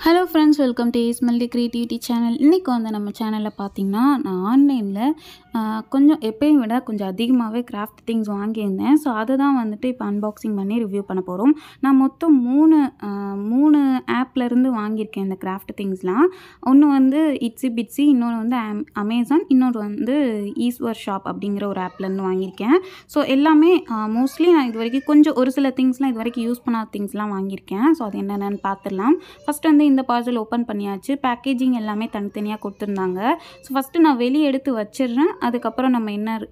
Hello friends, welcome to ace multi creativity channel. இன்றைக்கி வந்து நம்ம சேனலில் பார்த்திங்கன்னா, நான் ஆன்லைனில் கொஞ்சம் எப்பயும் விட கொஞ்சம் அதிகமாகவே கிராஃப்ட் திங்ஸ் வாங்கியிருந்தேன். ஸோ அதை தான் வந்துட்டு இப்போ அன்பாக்சிங் பண்ணி ரிவ்யூ பண்ண போகிறோம். நான் மொத்தம் மூணு ஆப்லேருந்து வாங்கியிருக்கேன் இந்த கிராஃப்ட் திங்ஸ்லாம். ஒன்று வந்து இட்ஸி பிட்ஸி, இன்னொன்று வந்து அமேசான், இன்னொரு வந்து ஈஸ்வர் ஷாப் அப்படிங்கிற ஒரு ஆப்லேருந்து வாங்கியிருக்கேன். ஸோ எல்லாமே மோஸ்ட்லி நான் இது வரைக்கும் கொஞ்சம் ஒரு சில திங்ஸ்லாம் இது வரைக்கும் யூஸ் பண்ணாத திங்ஸ்லாம் வாங்கியிருக்கேன். ஸோ அது என்னென்னு பார்த்துடலாம். ஃபஸ்ட்டு வந்து இந்த பார்சல் ஓப்பன் பண்ணியாச்சு. பேக்கேஜிங் எல்லாமே தனித்தனியாக கொடுத்துருந்தாங்க. ஸோ ஃபஸ்ட்டு நான் வெளியே எடுத்து வச்சிடுறேன். அதுக்கப்புறம் நம்ம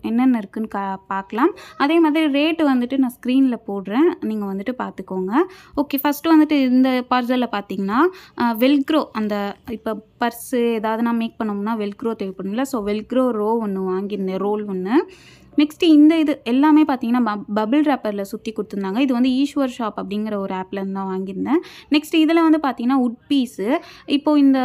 என்னென்ன இருக்குதுன்னு பார்க்கலாம். அதே மாதிரி ரேட்டு வந்துட்டு நான் ஸ்க்ரீனில் போடுறேன், நீங்கள் வந்துட்டு பார்த்துக்கோங்க. ஓகே, ஃபஸ்ட்டு வந்துட்டு இந்த பார்சலில் பார்த்தீங்கன்னா வெல்க்ரோ, அந்த இப்போ பர்ஸு ஏதாவது நான் மேக் பண்ணோம்னா வெல்க்ரோ தேவைப்படும்ல. ஸோ வெல்க்ரோ ஒன்று வாங்கியிருந்தேன், ரோல் ஒன்று. நெக்ஸ்ட்டு இந்த இது எல்லாமே பார்த்தீங்கன்னா பபிள் ரேப்பரில் சுற்றி கொடுத்துருந்தாங்க. இது வந்து ஈஸ்வர் ஷாப் அப்படிங்கிற ஒரு ஆப்லேருந்து தான் வாங்கியிருந்தேன். நெக்ஸ்ட்டு இதில் வந்து பார்த்தீங்கன்னா உட் பீஸு. இப்போது இந்த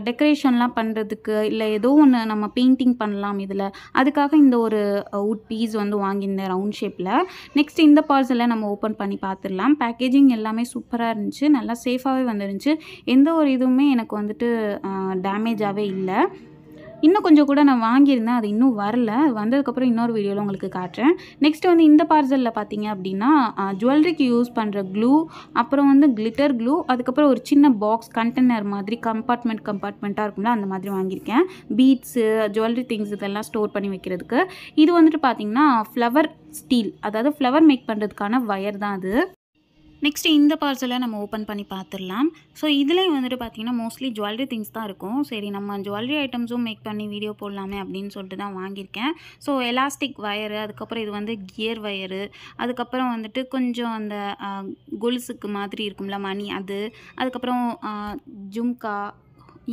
டெக்கரேஷன்லாம் பண்ணுறதுக்கு இல்லை ஏதோ ஒன்று நம்ம பெயிண்டிங் பண்ணலாம் இதில், அதுக்காக இந்த ஒரு உட் பீஸ் வந்து வாங்கியிருந்தேன் ரவுண்ட் ஷேப்பில். நெக்ஸ்ட்டு இந்த பார்சலை நம்ம ஓப்பன் பண்ணி பார்த்துடலாம். பேக்கேஜிங் எல்லாமே சூப்பராக இருந்துச்சு, நல்லா சேஃபாகவே வந்துருந்துச்சு. எந்த ஒரு இதுவுமே எனக்கு வந்துட்டு டேமேஜாகவே இல்லை. இன்னும் கொஞ்சம் கூட நான் வாங்கியிருந்தேன், அது இன்னும் வரல. வந்ததுக்கப்புறம் இன்னொரு வீடியோவில் உங்களுக்கு காட்டுறேன். நெக்ஸ்ட்டு வந்து இந்த பார்சலில் பார்த்தீங்க அப்படின்னா ஜுவல்லரிக்கு யூஸ் பண்ணுற க்ளூ, அப்புறம் வந்து கிளிட்டர் க்ளூ, அதுக்கப்புறம் ஒரு சின்ன பாக்ஸ் கண்டெய்னர் மாதிரி கம்பார்ட்மெண்ட்டாக இருக்கும்ல, அந்த மாதிரி வாங்கியிருக்கேன். பீட்ஸு, ஜுவல்லரி திங்ஸ் இதெல்லாம் ஸ்டோர் பண்ணி வைக்கிறதுக்கு. இது வந்துட்டு பார்த்தீங்கன்னா ஃப்ளவர் ஸ்டீல், அதாவது ஃப்ளவர் மேக் பண்ணுறதுக்கான வயர் தான் அது. நெக்ஸ்ட்டு இந்த பார்சலை நம்ம ஓப்பன் பண்ணி பார்த்துடலாம். ஸோ இதுலேயும் வந்துட்டு பார்த்திங்கன்னா மோஸ்ட்லி ஜுவல்லரி திங்ஸ் தான் இருக்கும். சரி, நம்ம ஜுவல்லரி ஐட்டம்ஸும் மேக் பண்ணி வீடியோ போடலாமே அப்படின்னு சொல்லிட்டு தான் வாங்கியிருக்கேன். ஸோ எலாஸ்டிக் வயரு, அதுக்கப்புறம் இது வந்து கியர் வயரு, அதுக்கப்புறம் வந்துட்டு கொஞ்சம் அந்த கொலுசுக்கு மாதிரி இருக்கும்ல மணி, அது, அதுக்கப்புறம் ஜும்கா,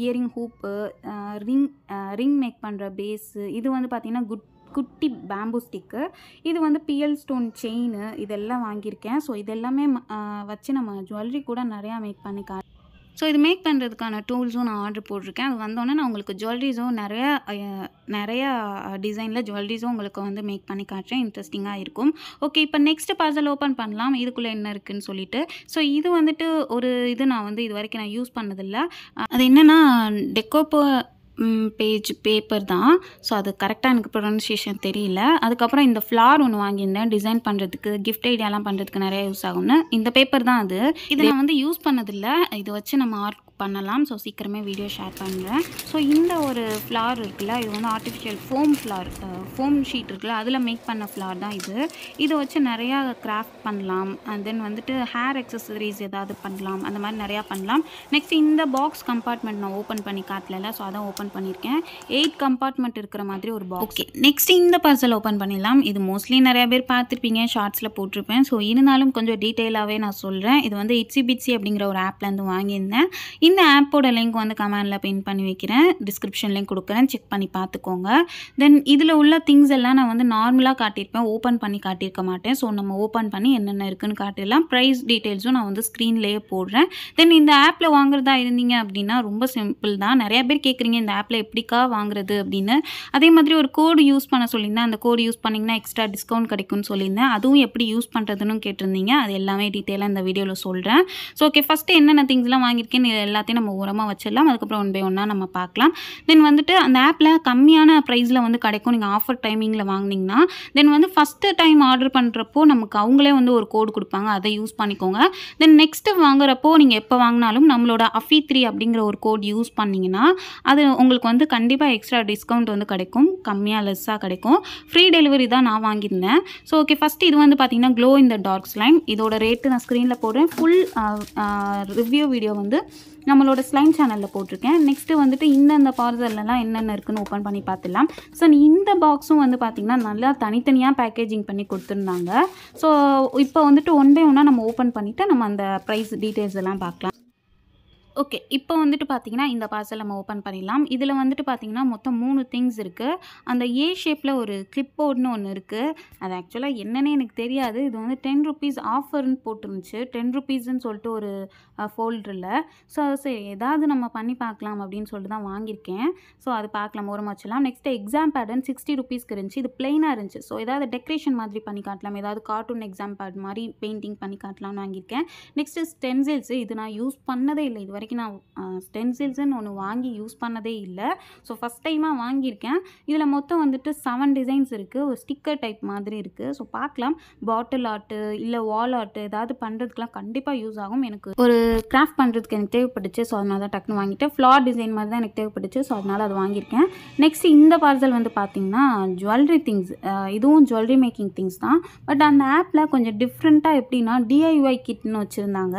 இயரிங் ஹூப்பு, ரிங் மேக் பண்ணுற பேஸு, இது வந்து பார்த்திங்கன்னா குட்டி பேம்பூ ஸ்டிக்கு, இது வந்து பிஎல் ஸ்டோன் செயின், இதெல்லாம் வாங்கியிருக்கேன். ஸோ இதெல்லாமே வச்சு நம்ம ஜுவல்லரி கூட நிறையா மேக் பண்ணி ஸோ இது மேக் பண்ணுறதுக்கான டூல்ஸும் நான் ஆர்டர் போட்டிருக்கேன். அது வந்தோடனே நான் உங்களுக்கு ஜுவல்லரிஸும் நிறையா டிசைனில் ஜுவல்லரிஸும் உங்களுக்கு வந்து மேக் பண்ணி காட்டுறேன். இன்ட்ரெஸ்டிங்காக இருக்கும். ஓகே, இப்போ நெக்ஸ்ட் பார்சல் ஓப்பன் பண்ணலாம், இதுக்குள்ளே என்ன இருக்குதுன்னு சொல்லிட்டு. ஸோ இது வந்துட்டு ஒரு இது நான் வந்து இது வரைக்கும் நான் யூஸ் பண்ணதில்லை. அது என்னென்னா டெக்கோப்போ பேப்பர் தான். ஸோ அது கரெக்டாக எனக்கு ப்ரொனன்சியேஷன் தெரியல. அதுக்கப்புறம் இந்த ஃப்ளார் ஒன்று வாங்கியிருந்தேன், டிசைன் பண்ணுறதுக்கு, கிஃப்ட் ஐடியாலாம் பண்ணுறதுக்கு நிறையா யூஸ் ஆகும்னு. இந்த பேப்பர் தான் அது. இதை நான் வந்து யூஸ் பண்ணதில்லை, இதை வச்சு நம்ம ஆர்ட் பண்ணலாம். ஸோ சீக்கிரமே வீடியோ ஷேர் பண்ணுறேன். ஸோ இந்த ஒரு ஃப்ளார் இருக்குல்ல, இது வந்து ஆர்டிஃபிஷியல் ஃபோம் ஷீட் இருக்குல்ல, அதில் மேக் பண்ண ஃப்ளார் தான் இது. இதை வச்சு நிறையா கிராஃப்ட் பண்ணலாம். அண்ட் தென் வந்துட்டு ஹேர் அக்சசரிஸ் ஏதாவது பண்ணலாம், அந்த மாதிரி நிறையா பண்ணலாம். நெக்ஸ்ட் இந்த பாக்ஸ் கம்பார்ட்மெண்ட் நான் ஓப்பன் பண்ணி காட்டல, ஸோ அதான் ஓப்பன் பண்ணியிருக்கேன். 8 கம்பார்ட்மெண்ட் இருக்கிற மாதிரி ஒரு பாக்ஸ். ஓகே, நெக்ஸ்ட் இந்த பார்சல் ஓப்பன் பண்ணிடலாம். இது மோஸ்ட்லி நிறையா பேர் பார்த்துருப்பீங்க, ஷார்ட்ஸில் போட்டிருப்பேன். ஸோ இருந்தாலும் கொஞ்சம் டீட்டெயிலாகவே நான் சொல்கிறேன். இது வந்து இட்ஸி பிட்ஸி அப்படிங்கிற ஒரு ஆப்லேருந்து வாங்கியிருந்தேன். இந்த ஆப்போட லிங்க் வந்து கமெண்டில் பின் பண்ணி வைக்கிறேன், டிஸ்கிரிப்ஷன்லேயும் கொடுக்குறேன், செக் பண்ணி பார்த்துக்கோங்க. தென் இதில் உள்ள திங்ஸ் எல்லாம் நான் வந்து நார்மலாக காட்டியிருப்பேன், ஓப்பன் பண்ணி காட்டியிருக்க மாட்டேன். ஸோ நம்ம ஓப்பன் பண்ணி என்னென்ன இருக்குதுன்னு காட்டிடலாம். ப்ரைஸ் டீட்டெயில்ஸும் நான் வந்து ஸ்க்ரீன்லேயே போடுறேன். தென் இந்த ஆப்பில் வாங்குறதா இருந்தீங்க அப்படின்னா ரொம்ப சிம்பிள் தான். நிறையா பேர் கேட்குறீங்க இந்த ஆப்பில் எப்படிக்கா வாங்குறது அப்படின்னு. அதே மாதிரி ஒரு கோடு யூஸ் பண்ண சொல்லியிருந்தேன், அந்த கோடு யூஸ் பண்ணிங்கன்னா எக்ஸ்ட்ரா டிஸ்கவுண்ட் கிடைக்கும்னு சொல்லியிருந்தேன். அதுவும் எப்படி யூஸ் பண்ணுறதுன்னு கேட்டிருந்தீங்க. அது எல்லாமே டீட்டெயிலாக இந்த வீடியோவில் சொல்கிறேன். ஸோ ஓகே, ஃபஸ்ட்டு என்னென்ன திங்ஸ்லாம் வாங்கியிருக்கேன்னு எல்லாத்தையும் நம்ம ஓரமாக வச்சிடலாம். அதுக்கப்புறம் ஒன் பை ஒன்னாக நம்ம பார்க்கலாம். தென் வந்துட்டு அந்த ஆப்பில் கம்மியான ப்ரைஸில் வந்து கிடைக்கும், நீங்கள் ஆஃபர் டைமிங்கில் வாங்கினீங்கன்னா. தென் வந்து ஃபஸ்ட்டு டைம் ஆர்டர் பண்ணுறப்போ நமக்கு அவங்களே வந்து ஒரு கோடு கொடுப்பாங்க, அதை யூஸ் பண்ணிக்கோங்க. தென் நெக்ஸ்ட்டு வாங்குறப்போ நீங்கள் எப்போ வாங்கினாலும் நம்மளோட AFI3 அப்படிங்கிற ஒரு கோட் யூஸ் பண்ணிங்கன்னா அது உங்களுக்கு வந்து கண்டிப்பாக எக்ஸ்ட்ரா டிஸ்கவுண்ட் வந்து கிடைக்கும், கம்மியாக லெஸ்ஸாக கிடைக்கும். ஃப்ரீ டெலிவரி தான் நான் வாங்கியிருந்தேன். ஸோ ஓகே, ஃபஸ்ட்டு இது வந்து பார்த்திங்கன்னா glow in the dark slime. இதோட ரேட்டு நான் ஸ்க்ரீனில் போடுறேன். ஃபுல் ரிவ்யூ வீடியோ வந்து நம்மளோட ஸ்லைம் சேனலில் போட்டிருக்கேன். நெக்ஸ்ட்டு வந்துட்டு இந்த பார்சல்லாம் என்னென்ன இருக்குதுன்னு ஓப்பன் பண்ணி பார்த்துடலாம். ஸோ இந்த பாக்ஸும் வந்து பார்த்திங்கன்னா நல்லா தனித்தனியாக பேக்கேஜிங் பண்ணி கொடுத்துருந்தாங்க. ஸோ இப்போ வந்துட்டு ஒன் பை ஒன்னாக நம்ம ஓப்பன் பண்ணிவிட்டு நம்ம அந்த ப்ரைஸ் டீட்டெயில்ஸ் எல்லாம் பார்க்கலாம். ஓகே, இப்போ வந்துட்டு பார்த்தீங்கன்னா இந்த பார்சல் நம்ம ஓப்பன் பண்ணிடலாம். இதில் வந்துட்டு பார்த்தீங்கன்னா மொத்தம் 3 திங்ஸ் இருக்குது. அந்த ஏ ஷேப்பில் ஒரு கிளிப் போர்டுன்னு ஒன்று இருக்குது. அது ஆக்சுவலாக என்னன்னே எனக்கு தெரியாது. இது வந்து 10 ருபீஸ் ஆஃபர்னு போட்டுருந்துச்சு. 10 ருபீஸ்ன்னு சொல்லிட்டு ஒரு ஃபோல்டரில். ஸோ சரி, ஏதாவது நம்ம பண்ணி பார்க்கலாம் அப்படின்னு சொல்லிட்டு தான் வாங்கியிருக்கேன். ஸோ அது பார்க்கலாம், ஓரமாக வச்சலாம். நெக்ஸ்ட்டு எக்ஸாம் பேடுன்னு 60 ருபீஸ்க்கு இருந்துச்சு. இது பிளெயினாக இருந்துச்சு. ஸோ ஏதாவது டெக்கரேஷன் மாதிரி பண்ணி காட்டலாம், ஏதாவது கார்ட்டூன் எக்ஸாம் பேட் மாதிரி பெயிண்டிங் பண்ணி காட்டலாம்னு வாங்கியிருக்கேன். நெக்ஸ்ட்டு ஸ்டென்சில்ஸு, இது நான் யூஸ் பண்ணதே இல்லை இது வரைக்கும் நான் ஸ்டென்சில்ஸ்ன்னு ஒன்று வாங்கி யூஸ் பண்ணதே இல்லை. ஸோ ஃபஸ்ட் டைமாக வாங்கியிருக்கேன். இதில் மொத்தம் வந்துட்டு 7 டிசைன்ஸ் இருக்குது. ஒரு ஸ்டிக்கர் டைப் மாதிரி இருக்குது. ஸோ பார்க்கலாம், பாட்டில் ஆர்ட்டு இல்லை வால் ஆர்ட்டு ஏதாவது பண்ணுறதுக்குலாம் கண்டிப்பாக யூஸ் ஆகும். எனக்கு ஒரு கிராஃப்ட் பண்ணுறதுக்கு எனக்கு தேவைப்பட்டுச்சு. ஸோ அதனால தான் டக்குன்னு வாங்கிட்டேன். ஃப்ளார் டிசைன் மாதிரி தான் எனக்கு தேவைப்பட்டுச்சு. ஸோ அதனால் அது வாங்கியிருக்கேன். நெக்ஸ்ட் இந்த பார்சல் வந்து பார்த்திங்கன்னா ஜுவல்லரி திங்ஸ். இதுவும் ஜுவல்லரி மேக்கிங் திங்ஸ் தான். பட் அந்த ஆப்பில் கொஞ்சம் டிஃப்ரெண்ட்டாக எப்படின்னா DIY கிட்னு வச்சுருந்தாங்க.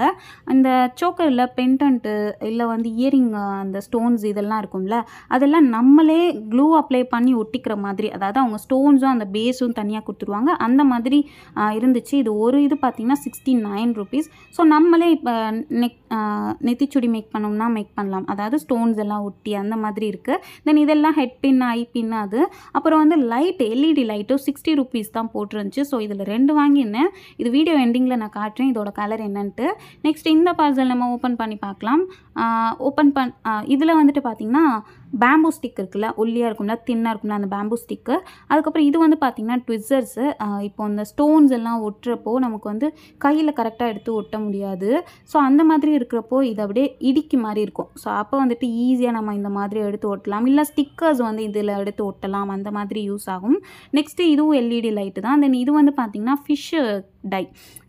அந்த சோக்கரில் பெண்டன்ட்டு இல்லை வந்து இயரிங் அந்த ஸ்டோன்ஸ் இதெல்லாம் இருக்கும்ல, அதெல்லாம் நம்மளே க்ளூ அப்ளை பண்ணி ஒட்டிக்கிற மாதிரி, அதாவது அவங்க ஸ்டோன்ஸும் அந்த பேஸும் தனியாக கொடுத்துருவாங்க. அந்த மாதிரி இருந்துச்சு. இது ஒரு இது பார்த்திங்கன்னா 69 rupees. ஸோ நம்மளே இப்போ நெத்திச்சுடி மேக் பண்ணோம்னா மேக் பண்ணலாம். அதாவது ஸ்டோன்ஸ் எல்லாம் ஒட்டி அந்த மாதிரி இருக்குது. தென் இதெல்லாம் ஹெட் பின் ஐ பின் அது. அப்புறம் வந்து லைட் LED லைட்டும் 60 rupees தான் போட்டிருந்துச்சு. ஸோ இதில் 2 வாங்கியிருந்தேன். இது வீடியோ எண்டிங்கில் நான் காட்டுறேன் இதோட கலர் என்னன்ட்டு. நெக்ஸ்ட் இந்த பார்சல் நம்ம ஓப்பன் பண்ணி பார்க்கலாம். இதில் வந்துட்டு பார்த்திங்கன்னா பேம்பூ ஸ்டிக் இருக்குல்ல, ஒல்லியாக இருக்கும்ல, தின்னாக இருக்கும்ல, அந்த பேம்பூ ஸ்டிக்கு. அதுக்கப்புறம் இது வந்து பார்த்திங்கன்னா ட்விஸர்ஸு. இப்போ அந்த ஸ்டோன்ஸ் எல்லாம் ஒட்டுறப்போ நமக்கு வந்து கையில் கரெக்டாக எடுத்து ஒட்ட முடியாது. ஸோ அந்த மாதிரி இருக்கிறப்போ இது அப்படியே இடிக்கு மாதிரி இருக்கும். ஸோ அப்போ வந்துட்டு ஈஸியாக நம்ம இந்த மாதிரி எடுத்து ஒட்டலாம். இல்லை ஸ்டிக்கர்ஸ் வந்து இதில் எடுத்து ஒட்டலாம், அந்த மாதிரி யூஸ் ஆகும். நெக்ஸ்ட்டு இதுவும் LED லைட்டு தான். தென் இது வந்து பார்த்திங்கன்னா ஃபிஷ்ஷு டை.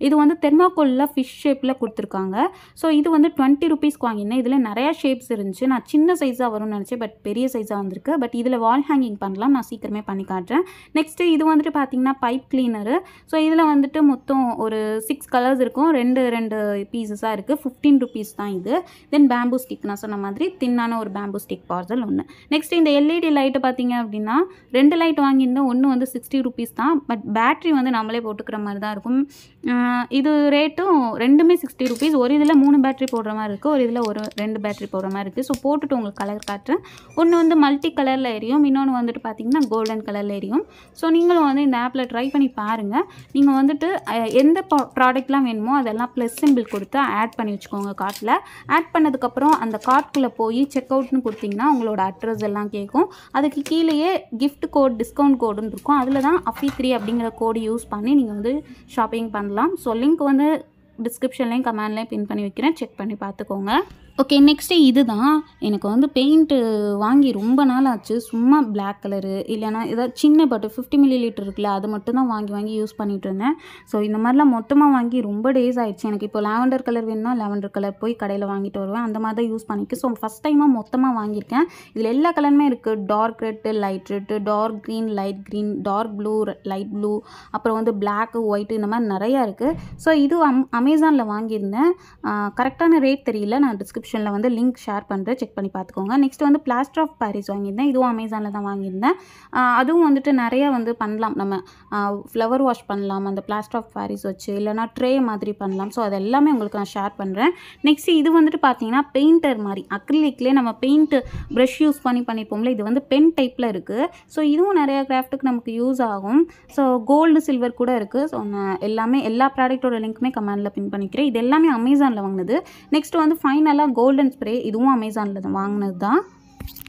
இது வந்து தெர்மாக்கோலில் ஃபிஷ் ஷேப்பில் கொடுத்துருக்காங்க. ஸோ இது வந்து 20 rupeesக்கு வாங்கினேன். இதில் நிறையா ஷேப்ஸ் இருந்துச்சு. நான் சின்ன சைஸாக வரும்னு நினச்சேன், பட் பெரிய சைஸாக வந்திருக்கு. பட் இதில் வால் ஹேங்கிங் பண்ணலாம். நான் சீக்கிரமே பண்ணி காட்டுறேன். நெக்ஸ்ட்டு இது வந்துட்டு பார்த்திங்கன்னா பைப் கிளீனரு. ஸோ இதில் வந்துட்டு மொத்தம் ஒரு 6 கலர்ஸ் இருக்கும். 2 பீசஸாக இருக்குது. 15 rupees தான் இது. தென் பேம்பூ ஸ்டிக், நான் சொன்ன மாதிரி தின்னான ஒரு பேம்பூ ஸ்டிக் பார்சல் ஒன்று. நெக்ஸ்ட் இந்த LED லைட்டு பார்த்திங்க அப்படின்னா 2 லைட் வாங்கியிருந்தேன். ஒன்று வந்து 60 rupees தான். பட் பேட்ரி வந்து நம்மளே போட்டுக்கிற மாதிரி தான் இருக்கும். இது ரேட்டும் ரெண்டுமே 60 rupees. ஒரு இதில் 3 பேட்ரி போடுற மாதிரி இருக்குது, ஒரு இதில் 2 பேட்ரி போடுற மாதிரி இருக்குது. ஸோ போட்டுட்டு உங்களுக்கு கலர் காட்டுறேன். ஒன்று வந்து மல்டி கலரில் எரியும், இன்னொன்று வந்துட்டு பார்த்திங்கன்னா கோல்டன் கலரில் எரியும். ஸோ நீங்களும் வந்து இந்த ஆப்பில் ட்ரை பண்ணி பாருங்கள். நீங்கள் வந்துட்டு எந்த ப்ராடக்ட்லாம் வேணுமோ அதெல்லாம் ப்ளஸ் சிம்பிள் கொடுத்து ஆட் பண்ணி வச்சுக்கோங்க கார்ட்டில். ஆட் பண்ணதுக்கப்புறம் அந்த கார்ட்குள்ளே போய் செக் அவுட்னு கொடுத்திங்கன்னா உங்களோட அட்ரஸ் எல்லாம் கேட்கும். அதுக்கு கீழேயே கிஃப்ட் கோட், டிஸ்கவுண்ட் கோடுன்னு இருக்கும். அதில் தான் AFI3 அப்படிங்கிற கோடு யூஸ் பண்ணி நீங்கள் வந்து ஷாப்பிங் பண்ணலாம். ஸோ லிங்க் வந்து டிஸ்கிரிப்ஷன்லேயும் கமெண்ட்லேயும் பின் பண்ணி வைக்கிறேன், செக் பண்ணி பார்த்துக்கோங்க. ஓகே, நெக்ஸ்ட்டு இது தான். எனக்கு வந்து பெயிண்ட்டு வாங்கி ரொம்ப நாள் ஆச்சு. சும்மா பிளாக் கலரு இல்லைனா ஏதாவது சின்ன பாட்டு 50 ml இருக்குல்ல, அது மட்டும் தான் வாங்கி யூஸ் பண்ணிகிட்டு இருந்தேன். ஸோ இந்த மாதிரிலாம் மொத்தமாக வாங்கி ரொம்ப டேஸ் ஆகிடுச்சு. எனக்கு இப்போ லாவெண்டர் கலர் வேணும்னா லாவெண்டர் கலர் போய் கடையில் வாங்கிட்டு வருவேன். அந்த மாதிரி தான் யூஸ் பண்ணியிருக்கேன். ஸோ ஃபஸ்ட் டைமாக மொத்தமாக வாங்கியிருக்கேன். இதில் எல்லா கலருமே இருக்குது. Dark red, light red, dark green, light green, dark blue, light blue, அப்புறம் வந்து பிளாக்கு, ஒயிட்டு, இந்த மாதிரி நிறையா இருக்குது. ஸோ இது அமேசானில் வாங்கியிருந்தேன். கரெக்டான ரேட் தெரியல, நான் டிஸ்கிரிப்ஷனில் வந்து லிங்க் ஷேர் பண்ணுறேன், செக் பண்ணி பார்த்துக்கோங்க. நெக்ஸ்ட் வந்து பிளாஸ்டர் ஆஃப் பாரிஸ் வாங்கியிருந்தேன். இதுவும் அமேசானில் தான் வாங்கியிருந்தேன். அதுவும் வந்துட்டு நிறையா வந்து பண்ணலாம். நம்ம ஃப்ளவர் வாஷ் பண்ணலாம் அந்த பிளாஸ்டர் ஆஃப் பாரிஸ் வச்சு, இல்லைனா ட்ரே மாதிரி பண்ணலாம். ஸோ அது எல்லாமே உங்களுக்கு நான் ஷேர் பண்ணுறேன். நெக்ஸ்ட் இது வந்துட்டு பார்த்தீங்கன்னா பெயிண்டர் மாதிரி அக்ரிலிக்லேயே நம்ம பெயிண்ட் ப்ரஷ் யூஸ் பண்ணிப்போம்ல, இது வந்து பென் டைப்பில் இருக்குது. ஸோ இதுவும் நிறையா கிராஃப்ட்டுக்கு நமக்கு யூஸ் ஆகும். ஸோ கோல்டு, சில்வர் கூட இருக்குது. ஸோ நான் எல்லா ப்ராடக்ட்டோட லிங்க்குமே கமெண்டில் பின் பண்ணிக்கிறேன். இது எல்லாமே அமேசானில் வாங்கினது. நெக்ஸ்ட் வந்து ஃபைனலாக கோல்டன் ஸ்ப்ரே. இதுவும் அமேசானில் தான் வாங்கினது தான்.